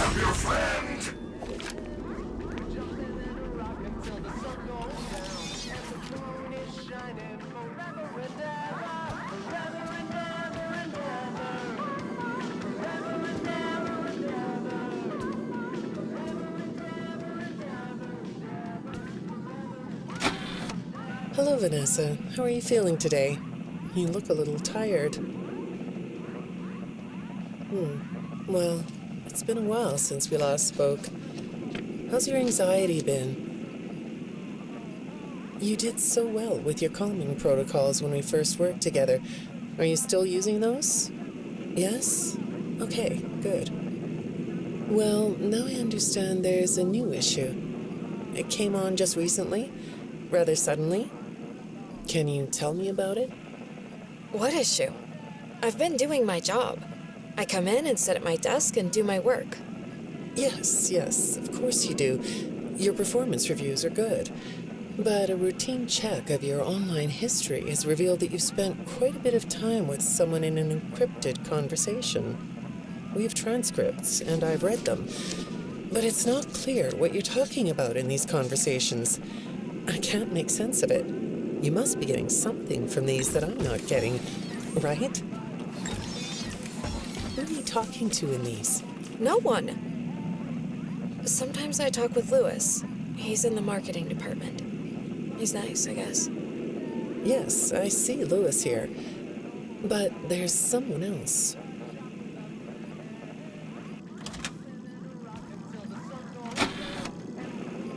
am your friend! Hello, Vanessa. How are you feeling today? You look a little tired. Well, it's been a while since we last spoke. How's your anxiety been? You did so well with your calming protocols when we first worked together. Are you still using those? Yes? Okay, good. Well, now I understand there's a new issue. It came on just recently, rather suddenly. Can you tell me about it? What issue? I've been doing my job. I come in and sit at my desk and do my work. Yes, of course you do. Your performance reviews are good. But a routine check of your online history has revealed that you've spent quite a bit of time with someone in an encrypted conversation. We have transcripts, and I've read them. But it's not clear what you're talking about in these conversations. I can't make sense of it. You must be getting something from these that I'm not getting, right? Who are you talking to in these? No one. Sometimes I talk with Lewis. He's in the marketing department. He's nice, I guess. Yes, I see Lewis here. But there's someone else.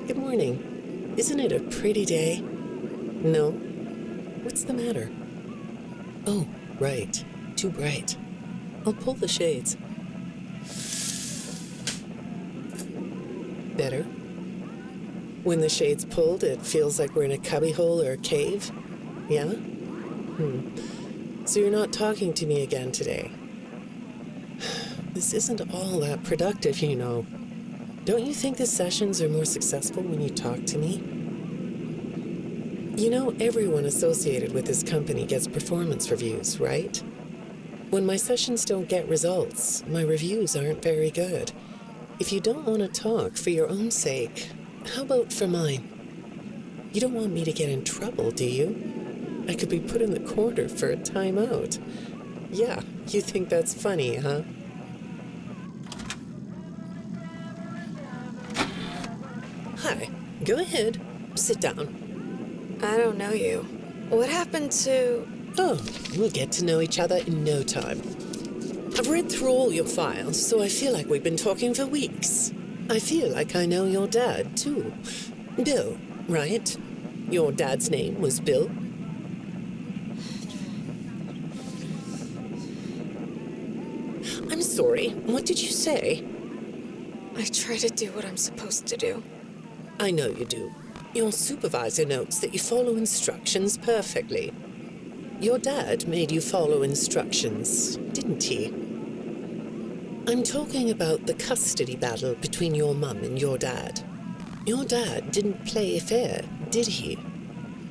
Good morning. Isn't it a pretty day? No? What's the matter? Oh, right. Too bright. I'll pull the shades. Better? When the shade's pulled, it feels like we're in a cubbyhole or a cave? Yeah? So you're not talking to me again today. This isn't all that productive, you know. Don't you think the sessions are more successful when you talk to me? You know, everyone associated with this company gets performance reviews, right? When my sessions don't get results, my reviews aren't very good. If you don't want to talk for your own sake, how about for mine? You don't want me to get in trouble, do you? I could be put in the corner for a timeout. Yeah, you think that's funny, huh? Hi, go ahead. Sit down. I don't know you. What happened to... Oh, we'll get to know each other in no time. I've read through all your files, so I feel like we've been talking for weeks. I feel like I know your dad, too. Bill, right? Your dad's name was Bill? I'm sorry, what did you say? I try to do what I'm supposed to do. I know you do. Your supervisor notes that you follow instructions perfectly. Your dad made you follow instructions, didn't he? I'm talking about the custody battle between your mum and your dad. Your dad didn't play fair, did he?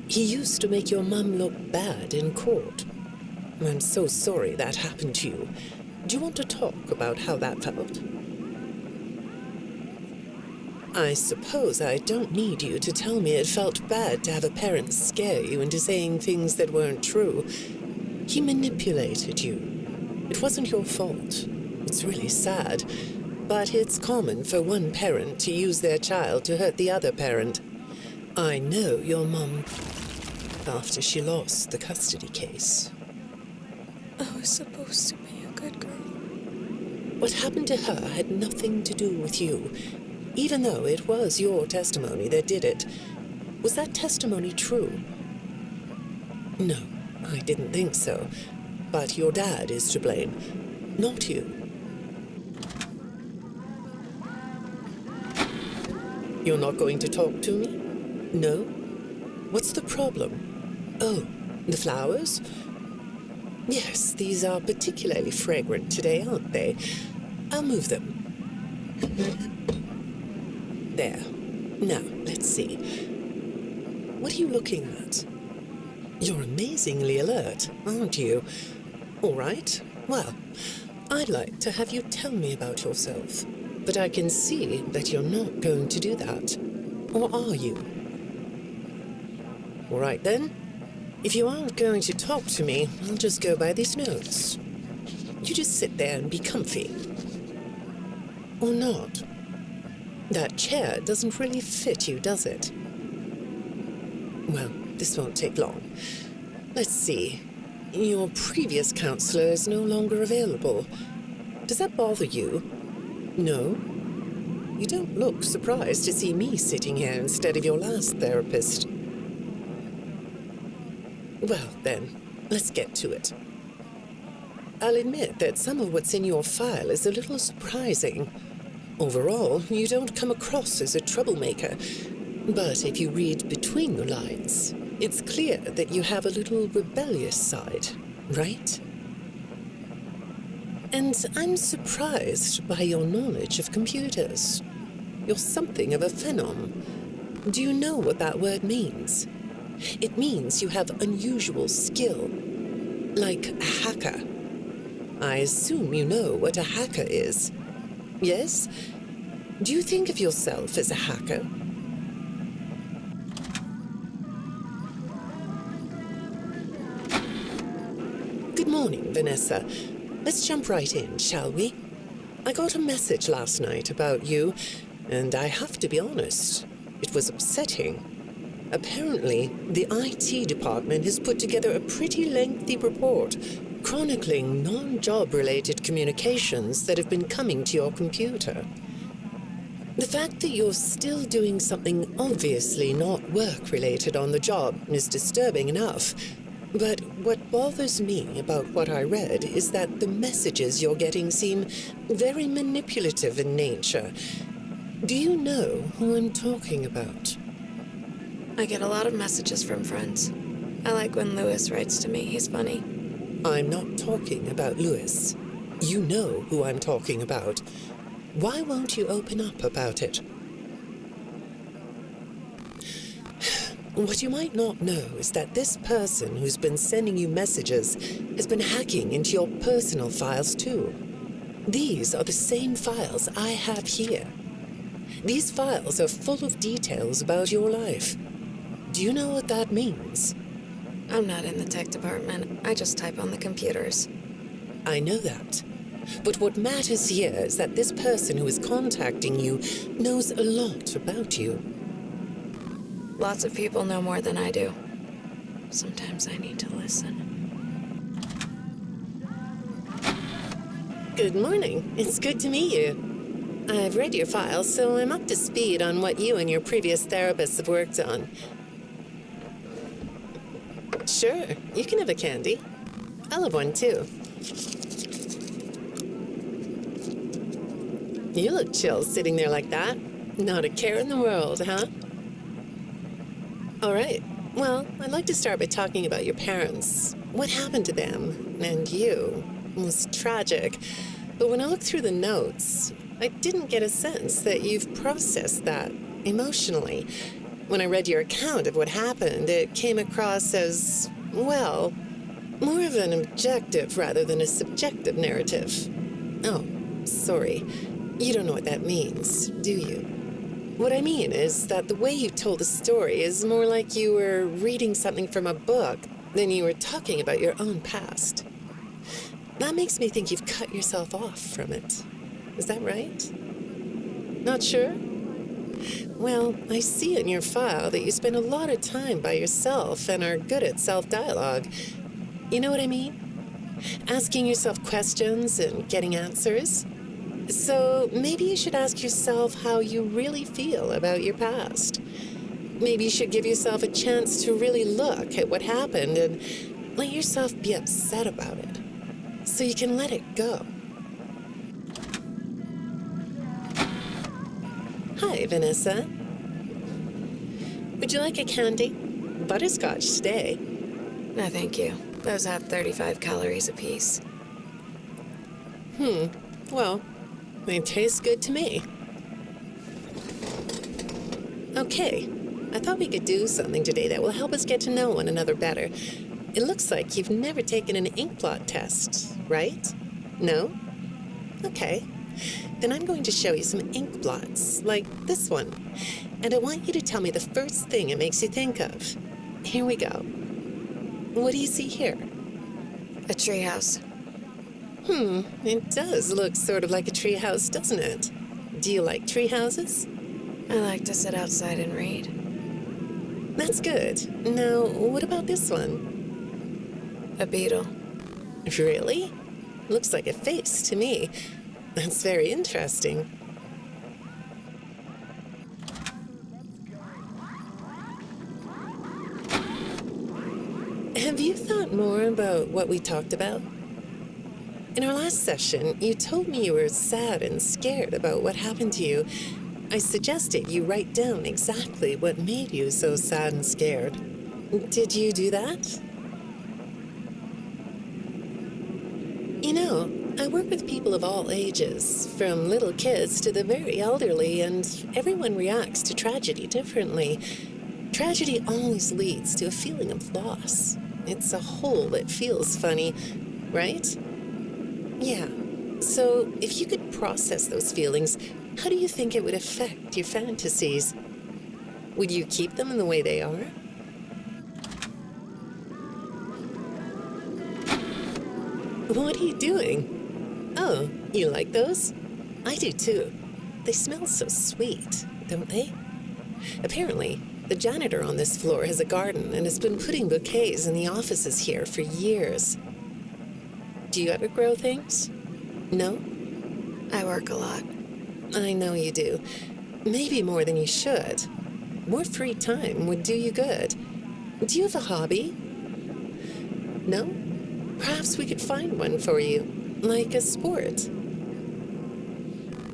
He used to make your mum look bad in court. I'm so sorry that happened to you. Do you want to talk about how that felt? I suppose I don't need you to tell me it felt bad to have a parent scare you into saying things that weren't true. He manipulated you. It wasn't your fault. It's really sad, but it's common for one parent to use their child to hurt the other parent. I know your mum after she lost the custody case. I was supposed to be a good girl. What happened to her had nothing to do with you. Even though it was your testimony that did it. Was that testimony true? No, I didn't think so. But your dad is to blame, not you. You're not going to talk to me? No? What's the problem? Oh, the flowers? Yes, these are particularly fragrant today, aren't they? I'll move them. There. Now, let's see. What are you looking at? You're amazingly alert, aren't you? All right. Well, I'd like to have you tell me about yourself. But I can see that you're not going to do that. Or are you? All right then. If you aren't going to talk to me, I'll just go by these notes. You just sit there and be comfy. Or not. That chair doesn't really fit you, does it? Well, this won't take long. Let's see. Your previous counselor is no longer available. Does that bother you? No? You don't look surprised to see me sitting here instead of your last therapist. Well, then, let's get to it. I'll admit that some of what's in your file is a little surprising. Overall, you don't come across as a troublemaker. But if you read between the lines, it's clear that you have a little rebellious side, right? And I'm surprised by your knowledge of computers. You're something of a phenom. Do you know what that word means? It means you have unusual skill, like a hacker. I assume you know what a hacker is. Yes? Do you think of yourself as a hacker? Good morning, Vanessa. Let's jump right in, shall we? I got a message last night about you, and I have to be honest, it was upsetting. Apparently, the IT department has put together a pretty lengthy report chronicling non-job-related communications that have been coming to your computer. The fact that you're still doing something obviously not work-related on the job is disturbing enough. But what bothers me about what I read is that the messages you're getting seem very manipulative in nature. Do you know who I'm talking about? I get a lot of messages from friends. I like when Lewis writes to me. He's funny. I'm not talking about Lewis. You know who I'm talking about. Why won't you open up about it? What you might not know is that this person who's been sending you messages has been hacking into your personal files too. These are the same files I have here. These files are full of details about your life. Do you know what that means? I'm not in the tech department. I just type on the computers. I know that. But what matters here is that this person who is contacting you knows a lot about you. Lots of people know more than I do. Sometimes I need to listen. Good morning. It's good to meet you. I've read your file, so I'm up to speed on what you and your previous therapists have worked on. Sure, you can have a candy. I'll have one too. You look chill sitting there like that. Not a care in the world, huh? All right. Well, I'd like to start by talking about your parents. What happened to them and you was tragic. But when I looked through the notes, I didn't get a sense that you've processed that emotionally. When I read your account of what happened, it came across as, well, more of an objective rather than a subjective narrative. Oh, sorry. You don't know what that means, do you? What I mean is that the way you told the story is more like you were reading something from a book than you were talking about your own past. That makes me think you've cut yourself off from it. Is that right? Not sure? Well, I see in your file that you spend a lot of time by yourself and are good at self-dialogue. You know what I mean? Asking yourself questions and getting answers. So maybe you should ask yourself how you really feel about your past. Maybe you should give yourself a chance to really look at what happened and let yourself be upset about it, so you can let it go. Hi, Vanessa. Would you like a candy? Butterscotch today. No, thank you. Those have 35 calories apiece. Well, they taste good to me. Okay, I thought we could do something today that will help us get to know one another better. It looks like you've never taken an ink blot test, right? No? Okay. Then I'm going to show you some ink blots, like this one. And I want you to tell me the first thing it makes you think of. Here we go. What do you see here? A treehouse. It does look sort of like a treehouse, doesn't it? Do you like treehouses? I like to sit outside and read. That's good. Now, what about this one? A beetle. Really? Looks like a face to me. That's very interesting. Have you thought more about what we talked about? In our last session, you told me you were sad and scared about what happened to you. I suggested you write down exactly what made you so sad and scared. Did you do that? You know, I work with people of all ages, from little kids to the very elderly, and everyone reacts to tragedy differently. Tragedy always leads to a feeling of loss. It's a hole that feels funny, right? Yeah. So, if you could process those feelings, how do you think it would affect your fantasies? Would you keep them in the way they are? What are you doing? Oh, you like those? I do too. They smell so sweet, don't they? Apparently, the janitor on this floor has a garden and has been putting bouquets in the offices here for years. Do you ever grow things? No? I work a lot. I know you do. Maybe more than you should. More free time would do you good. Do you have a hobby? No? Perhaps we could find one for you, like a sport.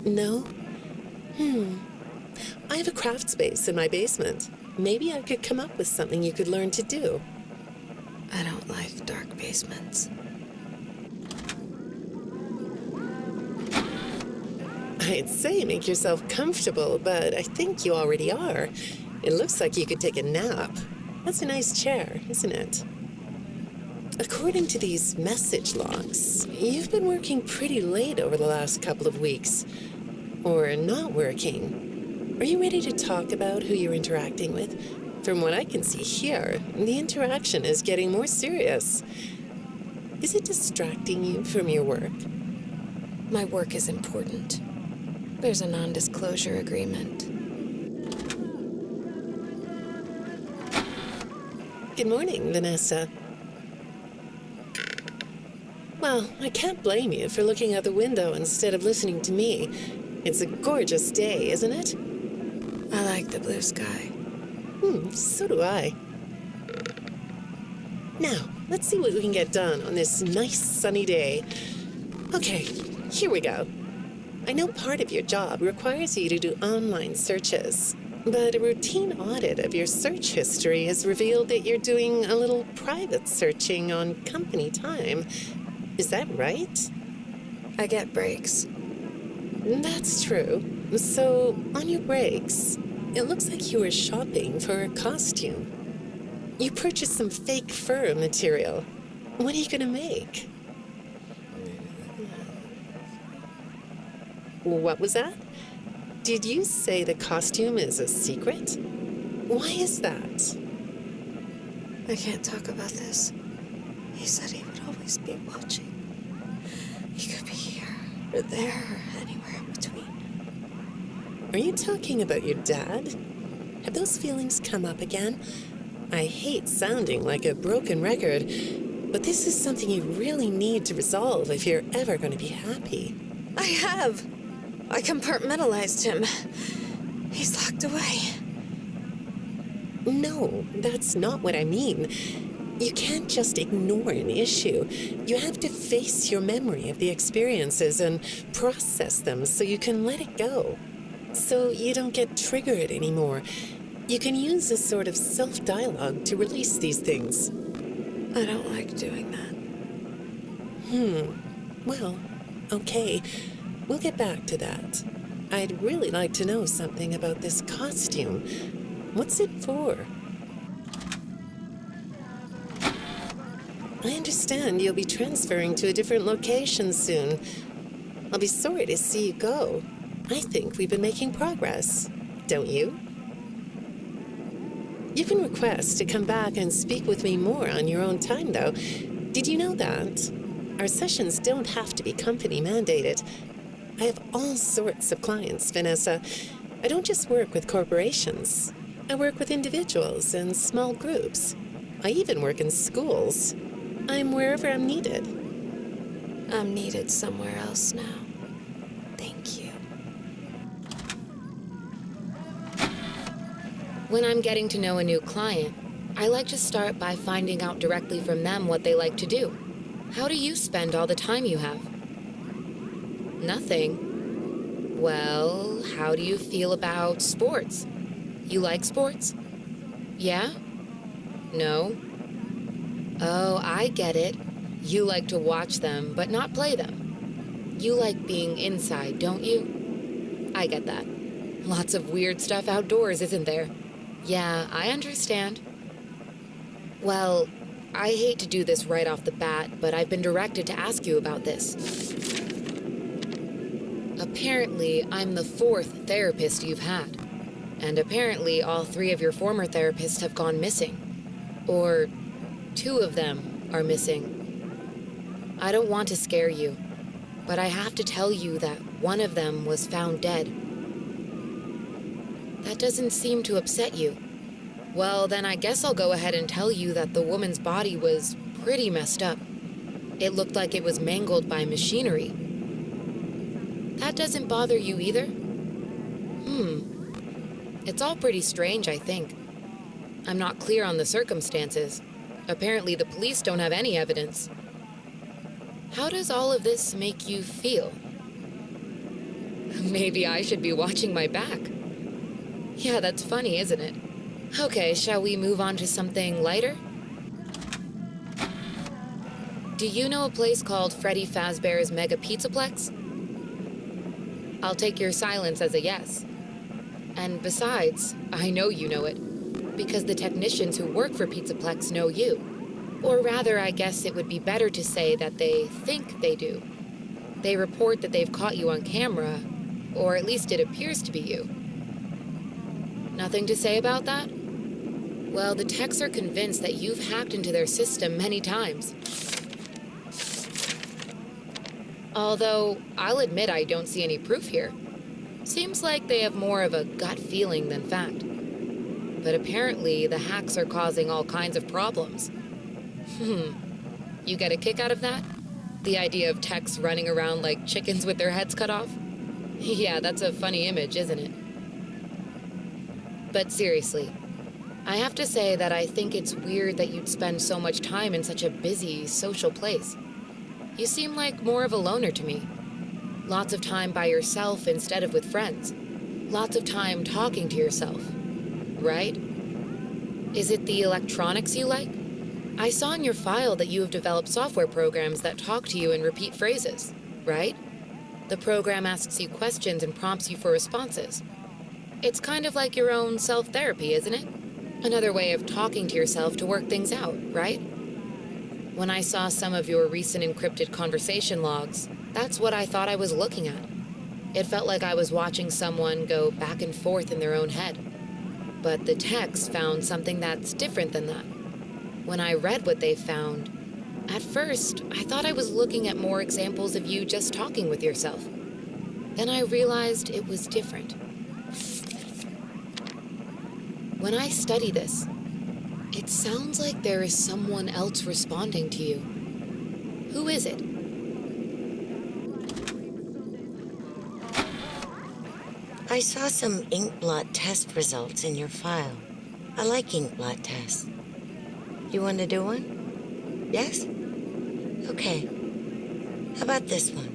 No? I have a craft space in my basement. Maybe I could come up with something you could learn to do. I don't like dark basements. I'd say make yourself comfortable, but I think you already are. It looks like you could take a nap. That's a nice chair, isn't it? According to these message logs, you've been working pretty late over the last couple of weeks. Or not working. Are you ready to talk about who you're interacting with? From what I can see here, the interaction is getting more serious. Is it distracting you from your work? My work is important. There's a non-disclosure agreement. Good morning, Vanessa. Well, I can't blame you for looking out the window instead of listening to me. It's a gorgeous day, isn't it? I like the blue sky. So do I. Now, let's see what we can get done on this nice sunny day. Okay, here we go. I know part of your job requires you to do online searches, but a routine audit of your search history has revealed that you're doing a little private searching on company time. Is that right? I get breaks. That's true. So, on your breaks, it looks like you were shopping for a costume. You purchased some fake fur material. What are you gonna make? What was that? Did you say the costume is a secret? Why is that? I can't talk about this. He said he would always be watching. He could be here, or there, or anywhere in between. Are you talking about your dad? Have those feelings come up again? I hate sounding like a broken record, but this is something you really need to resolve if you're ever going to be happy. I have. I compartmentalized him. He's locked away. No, that's not what I mean. You can't just ignore an issue. You have to face your memory of the experiences and process them so you can let it go. So you don't get triggered anymore. You can use this sort of self-dialogue to release these things. I don't like doing that. Well, okay. We'll get back to that. I'd really like to know something about this costume. What's it for? I understand you'll be transferring to a different location soon. I'll be sorry to see you go. I think we've been making progress, don't you? You can request to come back and speak with me more on your own time, though. Did you know that? Our sessions don't have to be company mandated. I have all sorts of clients, Vanessa. I don't just work with corporations. I work with individuals and small groups. I even work in schools. I'm wherever I'm needed. I'm needed somewhere else now. Thank you. When I'm getting to know a new client, I like to start by finding out directly from them what they like to do. How do you spend all the time you have? Nothing. Well, how do you feel about sports? You like sports? Yeah? No? Oh, I get it. You like to watch them, but not play them. You like being inside, don't you? I get that. Lots of weird stuff outdoors, isn't there? Yeah, I understand. Well, I hate to do this right off the bat, but I've been directed to ask you about this. Apparently, I'm the 4th therapist you've had. And apparently, all 3 of your former therapists have gone missing. Or 2 of them are missing. I don't want to scare you, but I have to tell you that one of them was found dead. That doesn't seem to upset you. Well, then I guess I'll go ahead and tell you that the woman's body was pretty messed up. It looked like it was mangled by machinery. That doesn't bother you either? It's all pretty strange, I think. I'm not clear on the circumstances. Apparently the police don't have any evidence. How does all of this make you feel? Maybe I should be watching my back. Yeah, that's funny, isn't it? Okay, shall we move on to something lighter? Do you know a place called Freddy Fazbear's Mega Pizzaplex? I'll take your silence as a yes. And besides, I know you know it, because the technicians who work for Pizzaplex know you. Or rather, I guess it would be better to say that they think they do. They report that they've caught you on camera, or at least it appears to be you. Nothing to say about that? Well, the techs are convinced that you've hacked into their system many times. Although, I'll admit I don't see any proof here. Seems like they have more of a gut feeling than fact. But apparently, the hacks are causing all kinds of problems. You get a kick out of that? The idea of techs running around like chickens with their heads cut off? Yeah, that's a funny image, isn't it? But seriously, I have to say that I think it's weird that you'd spend so much time in such a busy, social place. You seem like more of a loner to me. Lots of time by yourself instead of with friends. Lots of time talking to yourself. Right? Is it the electronics you like? I saw in your file that you have developed software programs that talk to you in repeat phrases, right? The program asks you questions and prompts you for responses. It's kind of like your own self-therapy, isn't it? Another way of talking to yourself to work things out, right? When I saw some of your recent encrypted conversation logs, that's what I thought I was looking at. It felt like I was watching someone go back and forth in their own head. But the techs found something that's different than that. When I read what they found, at first, I thought I was looking at more examples of you just talking with yourself. Then I realized it was different. When I study this, it sounds like there is someone else responding to you. Who is it? I saw some ink blot test results in your file. I like ink blot tests. You want to do one? Yes? Okay. How about this one?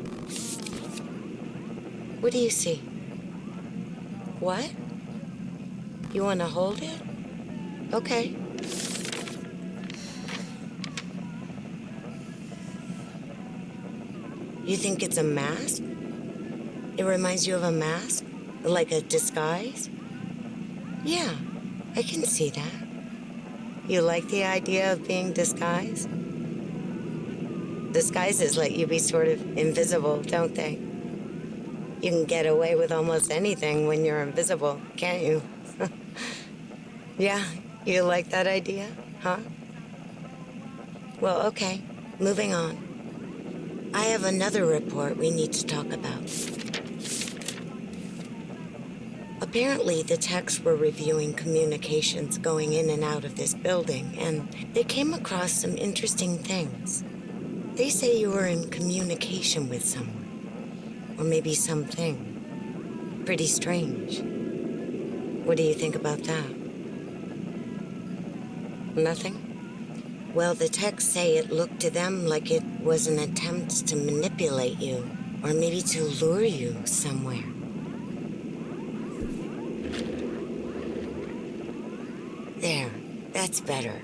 What do you see? What? You want to hold it? Okay. You think it's a mask? It reminds you of a mask? Like a disguise? Yeah, I can see that. You like the idea of being disguised? Disguises let you be sort of invisible, don't they? You can get away with almost anything when you're invisible, can't you? Yeah, you like that idea, huh? Well, okay, moving on. I have another report we need to talk about. Apparently, the techs were reviewing communications going in and out of this building, and they came across some interesting things. They say you were in communication with someone, or maybe something. Pretty strange. What do you think about that? Nothing? Well, the techs say it looked to them like it was an attempt to manipulate you, or maybe to lure you somewhere. There, that's better.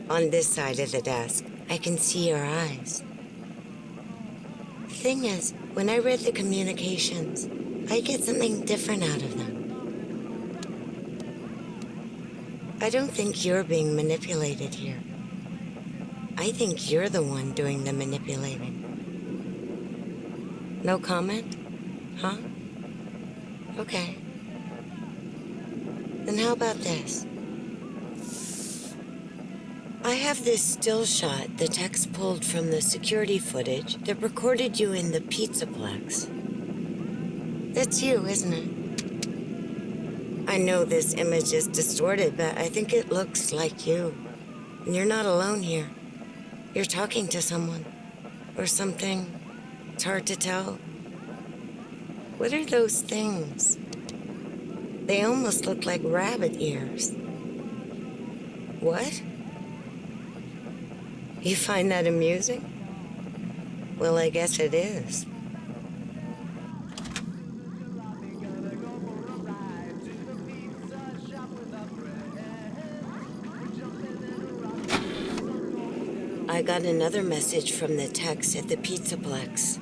On this side of the desk, I can see your eyes. The thing is, when I read the communications, I get something different out of them. I don't think you're being manipulated here. I think you're the one doing the manipulating. No comment? Huh? Okay. Then how about this? I have this still shot the techs pulled from the security footage that recorded you in the Pizzaplex. That's you, isn't it? I know this image is distorted, but I think it looks like you. And you're not alone here. You're talking to someone. Or something. It's hard to tell. What are those things? They almost look like rabbit ears. What? You find that amusing? Well, I guess it is. I got another message from the techs at the Pizzaplex.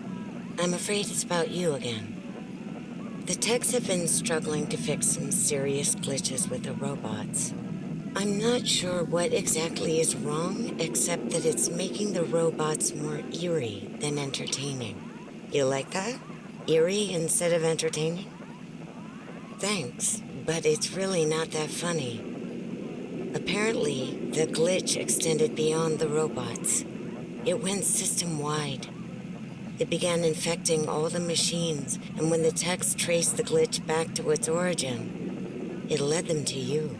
I'm afraid it's about you again. The techs have been struggling to fix some serious glitches with the robots. I'm not sure what exactly is wrong, except that it's making the robots more eerie than entertaining. You like that? Eerie instead of entertaining? Thanks, but it's really not that funny. Apparently, the glitch extended beyond the robots. It went system-wide. It began infecting all the machines, and when the techs traced the glitch back to its origin, it led them to you.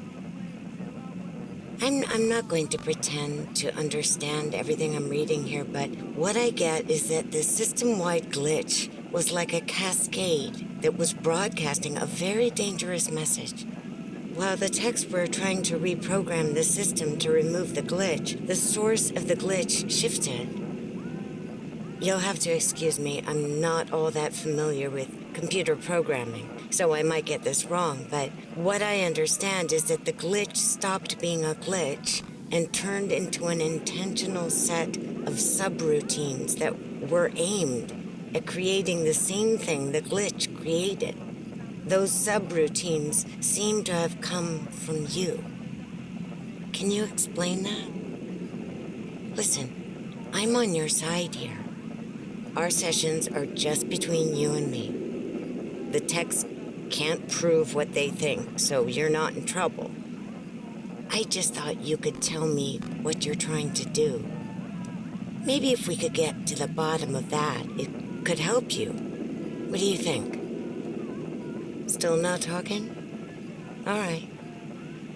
I'm not going to pretend to understand everything I'm reading here, but what I get is that the system-wide glitch was like a cascade that was broadcasting a very dangerous message. While the techs were trying to reprogram the system to remove the glitch, the source of the glitch shifted. You'll have to excuse me, I'm not all that familiar with computer programming, so I might get this wrong, but what I understand is that the glitch stopped being a glitch and turned into an intentional set of subroutines that were aimed at creating the same thing the glitch created. Those subroutines seem to have come from you. Can you explain that? Listen, I'm on your side here. Our sessions are just between you and me. The techs can't prove what they think, so you're not in trouble. I just thought you could tell me what you're trying to do. Maybe if we could get to the bottom of that, it could help you. What do you think? Still not talking? All right.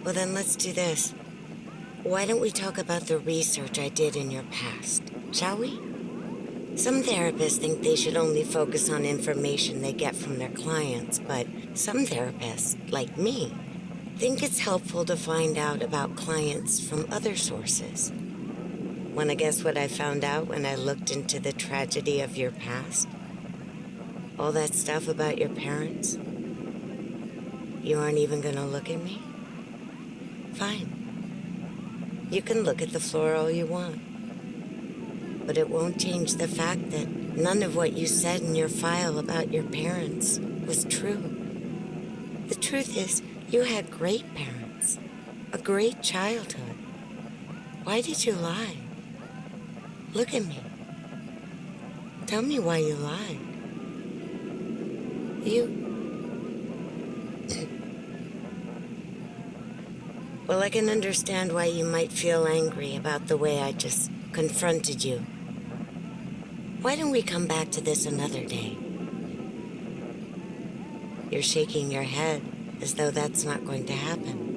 Well, then let's do this. Why don't we talk about the research I did in your past, shall we? Some therapists think they should only focus on information they get from their clients, but some therapists, like me, think it's helpful to find out about clients from other sources. Want to guess what I found out when I looked into the tragedy of your past? All that stuff about your parents? You aren't even gonna look at me? Fine. You can look at the floor all you want. But it won't change the fact that none of what you said in your file about your parents was true. The truth is, you had great parents, a great childhood. Why did you lie? Look at me. Tell me why you lied. You... Well, I can understand why you might feel angry about the way I just confronted you. Why don't we come back to this another day? You're shaking your head as though that's not going to happen.